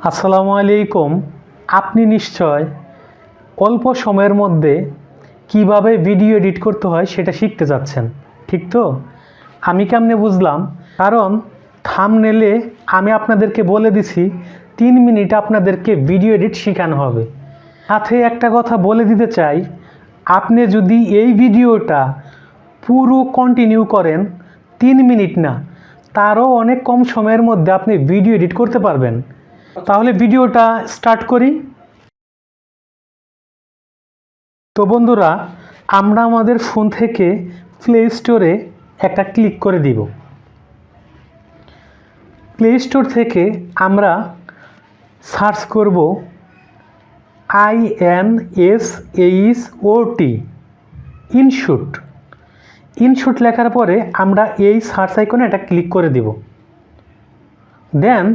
আসসালামু আলাইকুম। আপনি নিশ্চয় অল্প সময়ের মধ্যে কিভাবে ভিডিও এডিট করতে হয় সেটা শিখতে যাচ্ছেন, ঠিক তো? আমি কেমনে বুঝলাম? কারণ থাম্বনেলে আমি আপনাদেরকে বলে দিছি 3 মিনিট আপনাদেরকে ভিডিও এডিট শেখানো হবে। সাথে একটা কথা বলে দিতে চাই, আপনি যদি এই ভিডিওটা পুরো কন্টিনিউ করেন 3 মিনিট না, তারও অনেক কম সময়ের মধ্যে আপনি ভিডিও এডিট করতে পারবেন। তাহলে ভিডিওটা স্টার্ট করি। তো বন্ধুরা, আমরা আমাদের ফোন থেকে প্লে স্টোরে একটা ক্লিক করে দিব। প্লে স্টোর থেকে আমরা সার্চ করব INSHOT ইনশুট। ইনশুট লেখার পরে আমরা এই সার্চ আইকনে একটা ক্লিক করে দিব। দেন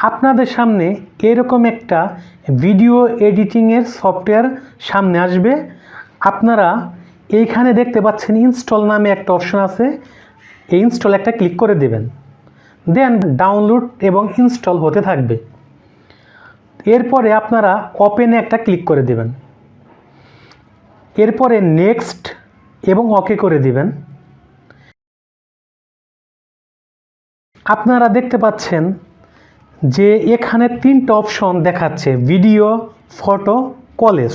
আপনাদের সামনে এরকম একটা ভিডিও এডিটিংয়ের সফটওয়্যার সামনে আসবে। আপনারা এইখানে দেখতে পাচ্ছেন ইনস্টল নামে একটা অপশন আছে, এই ইনস্টল একটা ক্লিক করে দেবেন। দেন ডাউনলোড এবং ইনস্টল হতে থাকবে। এরপরে আপনারা ওপেনে একটা ক্লিক করে দেবেন। এরপরে নেক্সট এবং ওকে করে দিবেন। আপনারা দেখতে পাচ্ছেন যে এখানে 3টা অপশন দেখাচ্ছে, ভিডিও, ফটো, কলেজ।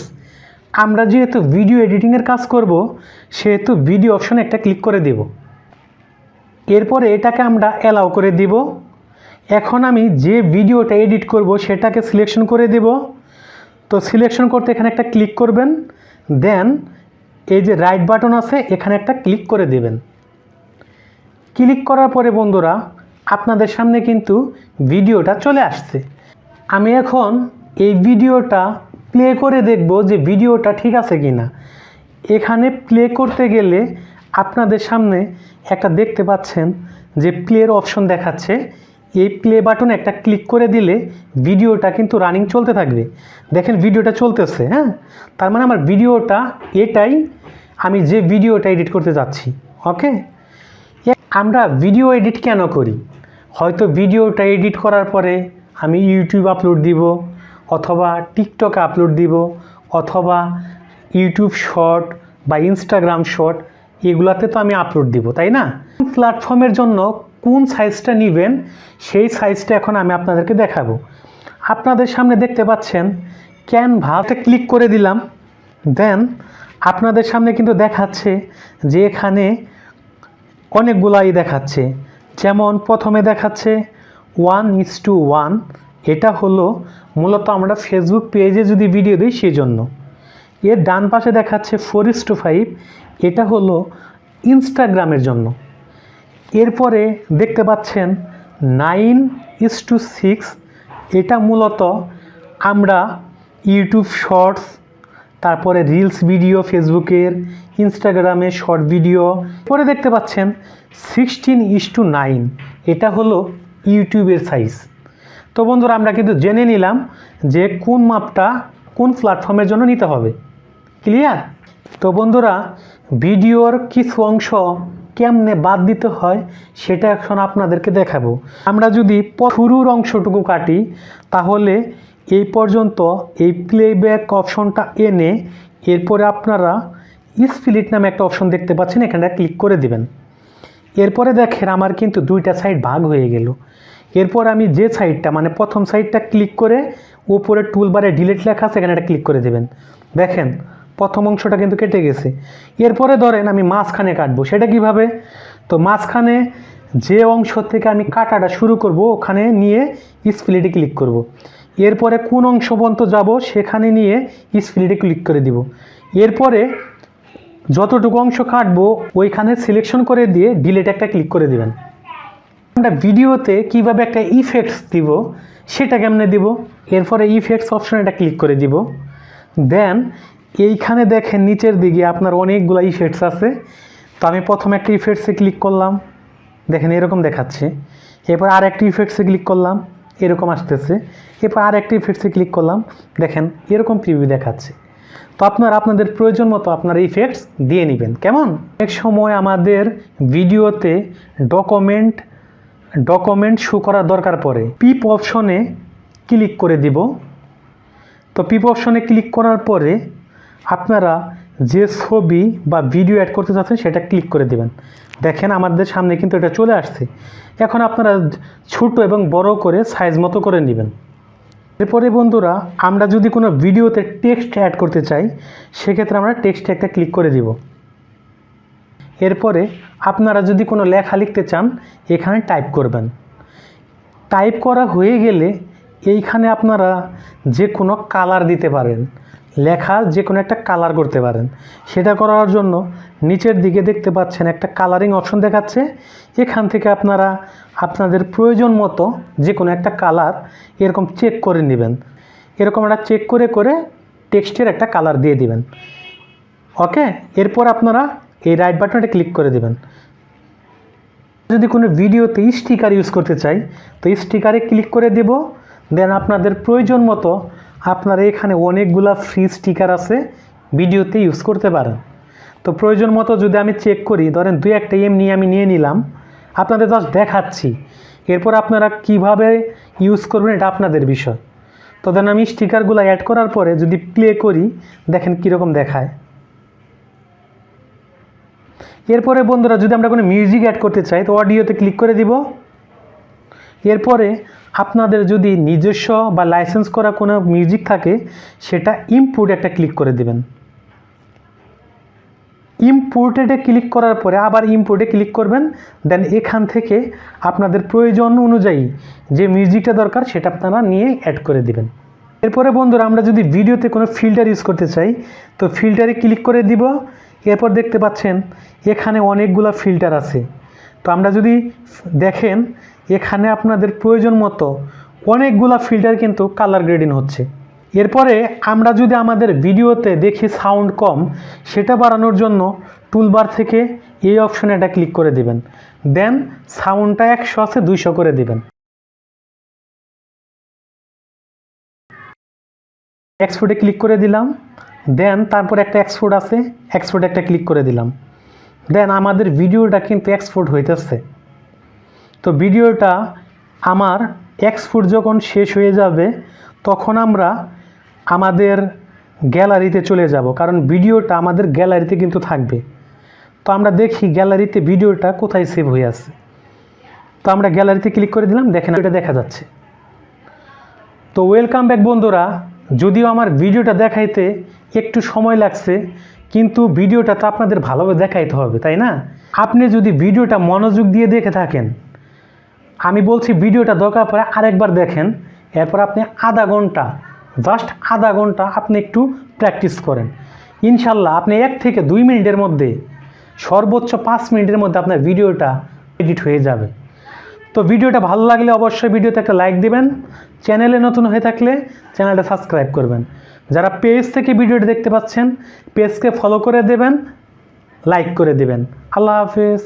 আমরা যেহেতু ভিডিও এডিটিংয়ের কাজ করব, সেহেতু ভিডিও অপশনে একটা ক্লিক করে দেব। এরপরে এটাকে আমরা অ্যালাউ করে দিব। এখন আমি যে ভিডিওটা এডিট করব সেটাকে সিলেকশন করে দেব। তো সিলেকশন করতে এখানে একটা ক্লিক করবেন। দেন এই যে রাইট বাটন আছে এখানে একটা ক্লিক করে দেবেন। ক্লিক করার পরে বন্ধুরা, আপনাদের সামনে কিন্তু ভিডিওটা চলে আসছে। আমি এখন এই ভিডিওটা প্লে করে দেখব যে ভিডিওটা ঠিক আছে কি না। এখানে প্লে করতে গেলে আপনাদের সামনে একটা দেখতে পাচ্ছেন যে প্লের অপশন দেখাচ্ছে। এই প্লে বাটনে একটা ক্লিক করে দিলে ভিডিওটা কিন্তু রানিং চলতে থাকবে। দেখেন ভিডিওটা চলতেছে, হ্যাঁ, তার মানে আমার ভিডিওটা এটাই, আমি যে ভিডিওটা এডিট করতে যাচ্ছি। ওকে, আমরা ভিডিও এডিট কেন করি? হয়তো ভিডিওটা এডিট করার পরে আমি ইউটিউব আপলোড দিব, অথবা টিকটকে আপলোড দিব, অথবা ইউটিউব শর্ট বা ইনস্টাগ্রাম শর্ট, এগুলাতে তো আমি আপলোড দিব, তাই না? প্ল্যাটফর্মের জন্য কোন সাইজটা নেবেন সেই সাইজটা এখন আমি আপনাদেরকে দেখাবো। আপনাদের সামনে দেখতে পাচ্ছেন ক্যানভাতে ক্লিক করে দিলাম। দেন আপনাদের সামনে কিন্তু দেখাচ্ছে যে এখানে অনেকগুলাই দেখাচ্ছে। যেমন প্রথমে দেখাচ্ছে 1:1, এটা হলো মূলত আমরা ফেসবুক পেজে যদি ভিডিও দিই সেই জন্য। এর ডান পাশে দেখাচ্ছে 4:5, এটা হলো ইনস্টাগ্রামের জন্য। এরপরে দেখতে পাচ্ছেন 9:6, এটা মূলত আমরা ইউটিউব শর্টস, তারপরে রিলস ভিডিও ফেসবুকের, ইনস্টাগ্রামে শর্ট ভিডিও। পরে দেখতে পাচ্ছেন 16:9, এটা হলো ইউটিউবের সাইজ। তো বন্ধুরা, আমরা কিন্তু জেনে নিলাম যে কোন মাপটা কোন প্ল্যাটফর্মের জন্য নিতে হবে। ক্লিয়ার? তো বন্ধুরা, ভিডিওর কিছু অংশ কেমনে বাদ দিতে হয় সেটা এখন আপনাদেরকে দেখাবো। আমরা যদি শুরুর অংশটুকু কাটি, তাহলে এই পর্যন্ত এই প্লেব্যাক অপশনটা এনে এরপরে আপনারা স্প্লিট নামে একটা অপশন দেখতে পাচ্ছেন, এখানে ক্লিক করে দিবেন। এরপরে দেখেন আমার কিন্তু 2টা সাইড ভাগ হয়ে গেল। এরপর আমি যে সাইডটা মানে প্রথম সাইডটা ক্লিক করে উপরে টুলবারে ডিলিট লেখা আছে এখানে একটা ক্লিক করে দেবেন। দেখেন প্রথম অংশটা কিন্তু কেটে গেছে। এরপরে ধরেন আমি মাঝখানে কাটবো, সেটা কিভাবে? তো মাঝখানে যে অংশ থেকে আমি কাটাটা শুরু করব ওখানে নিয়ে স্প্লিটে ক্লিক করব। এরপরে কোন অংশ পর্যন্ত যাব সেখানে নিয়ে স্প্লিটে ক্লিক করে দিব। এরপরে যতটুকু অংশ কাটবো ওইখানে সিলেকশন করে দিয়ে ডিলিট একটা ক্লিক করে দিবেন। আমরা ভিডিওতে কিভাবে একটা ইফেক্টস দিব সেটা কেমনে দিব? এরপরে ইফেক্টস অপশনে একটা ক্লিক করে দিব। দেন এইখানে দেখেন নিচের দিকে আপনার অনেকগুলো ইফেক্টস আছে। তো আমি প্রথমে একটা ইফেক্টসে ক্লিক করলাম, দেখেন এরকম দেখাচ্ছে। এরপর আর একটা ইফেক্টসে ক্লিক করলাম, এরকম আসতেছে। এরপর আর একটা ইফেক্টসে ক্লিক করলাম, দেখেন এরকম প্রিভিউ দেখাচ্ছে। তো আপনারা আপনাদের প্রয়োজন মতো আপনারা ইফেক্টস দিয়ে নেবেন। কেমন? এক সময় আমাদের ভিডিওতে ডকুমেন্ট শো করার দরকার পড়ে। পিপ অপশনে ক্লিক করে দিব। তো পিপ অপশনে ক্লিক করার পরে আপনারা যে ছবি বা ভিডিও অ্যাড করতে চাচ্ছেন সেটা ক্লিক করে দিবেন। দেখেন আমাদের সামনে কিন্তু এটা চলে আসছে। এখন আপনারা ছোট এবং বড় করে সাইজ মতো করে নেবেন। এরপরে বন্ধুরা আমরা যদি কোনো ভিডিওতে টেক্সট অ্যাড করতে চাই সেক্ষেত্রে আমরা টেক্সটে একটা ক্লিক করে দিব। এরপরে আপনারা যদি কোনো লেখা লিখতে চান এখানে টাইপ করবেন। টাইপ করা হয়ে গেলে এইখানে আপনারা যে কোনো কালার দিতে পারেন, লেখা যে কোনো একটা কালার করতে পারেন। সেটা করার জন্য নিচের দিকে দেখতে পাচ্ছেন একটা কালারিং অপশন দেখাচ্ছে। এখান থেকে আপনারা আপনাদের প্রয়োজন মতো যে কোনো একটা কালার এরকম চেক করে নেবেন। এরকম একটা চেক করে করে টেক্সটের একটা কালার দিয়ে দিবেন। ওকে, এরপর আপনারা এই রাইট বাটনটা ক্লিক করে দেবেন। যদি কোনো ভিডিওতে স্টিকার ইউজ করতে চাই তো স্টিকারে ক্লিক করে দেব। দেন আপনাদের প্রয়োজন মতো আপনারা এখানে অনেকগুলা ফ্রি স্টিকার আছে, ভিডিওতে ইউজ করতে পারেন। তো প্রয়োজন মতো যদি আমি চেক করি, ধরেন 2-1টা এমনি আমি নিয়ে নিলাম, আপনাদের জাস্ট দেখাচ্ছি। এরপর আপনারা কিভাবে ইউজ করবেন এটা আপনাদের বিষয়। তো দেন আমি স্টিকারগুলো অ্যাড করার পরে যদি প্লে করি দেখেন কীরকম দেখায়। এরপরে বন্ধুরা যদি আমরা কোনো মিউজিক অ্যাড করতে চাই তো অডিওতে ক্লিক করে দিব। এরপরে আপনাদের যদি নিজস্ব বা লাইসেন্স করা কোনো মিউজিক থাকে সেটা ইম্পোর্ট একটা ক্লিক করে দিবেন। ইম্পোর্টেডে ক্লিক করার পরে আবার ইম্পোর্টে ক্লিক করবেন। দেন এখান থেকে আপনাদের প্রয়োজন অনুযায়ী যে মিউজিকটা দরকার সেটা আপনারা নিয়ে অ্যাড করে দিবেন। এরপরে বন্ধুরা আমরা যদি ভিডিওতে কোনো ফিল্টার ইউজ করতে চাই তো ফিল্টারে ক্লিক করে দিব। এরপর দেখতে পাচ্ছেন এখানে অনেকগুলো ফিল্টার আছে। তো আমরা যদি দেখেন এখানে আপনাদের প্রয়োজন মতো অনেকগুলো ফিল্টার কিন্তু কালার গ্রেডিং হচ্ছে। এরপরে আমরা যদি আমাদের ভিডিওতে দেখি সাউন্ড কম, সেটা বাড়ানোর জন্য টুলবার থেকে এই অপশনে এটা ক্লিক করে দিবেন। দেন সাউন্ডটা 100 আছে 200 করে দিবেন। এক্সপোর্টে ক্লিক করে দিলাম। দেন তারপর একটা এক্সপোর্ট আছে, এক্সপোর্টে একটা ক্লিক করে দিলাম। দেন আমাদের ভিডিওটা কিন্তু এক্সপোর্ট হইতেছে। তো ভিডিওটা আমার এক্সপোর্ট যখন শেষ হয়ে যাবে তখন আমরা আমাদের গ্যালারিতে চলে যাব, কারণ ভিডিওটা আমাদের গ্যালারিতে কিন্তু থাকবে। তো আমরা দেখি গ্যালারিতে ভিডিওটা কোথায় সেভ হয়ে আছে। তো আমরা গ্যালারিতে ক্লিক করে দিলাম, দেখেন এটা দেখা যাচ্ছে। তো ওয়েলকাম ব্যাক বন্ধুরা, যদিও আমার ভিডিওটা দেখাইতে একটু সময় লাগছে কিন্তু ভিডিওটা তো আপনাদের ভালোভাবে দেখাইতে হবে, তাই না? আপনি যদি ভিডিওটা মনোযোগ দিয়ে দেখে থাকেন, আমি বলছি ভিডিওটা দরকার পড়ে আরেকবার দেখেন। এরপর আপনি জাস্ট আধা ঘন্টা আপনি একটু প্র্যাকটিস করেন। ইনশাল্লাহ আপনি 1 থেকে 2 মিনিটের মধ্যে, সর্বোচ্চ 5 মিনিটের মধ্যে আপনার ভিডিওটা এডিট হয়ে যাবে। তো ভিডিওটা ভালো লাগলে অবশ্যই ভিডিওতে একটা লাইক দিবেন। চ্যানেলে নতুন হয়ে থাকলে চ্যানেলটা সাবস্ক্রাইব করবেন। যারা পেজ থেকে ভিডিওটা দেখতে পাচ্ছেন পেজকে ফলো করে দেবেন, লাইক করে দেবেন। আল্লাহ হাফেজ।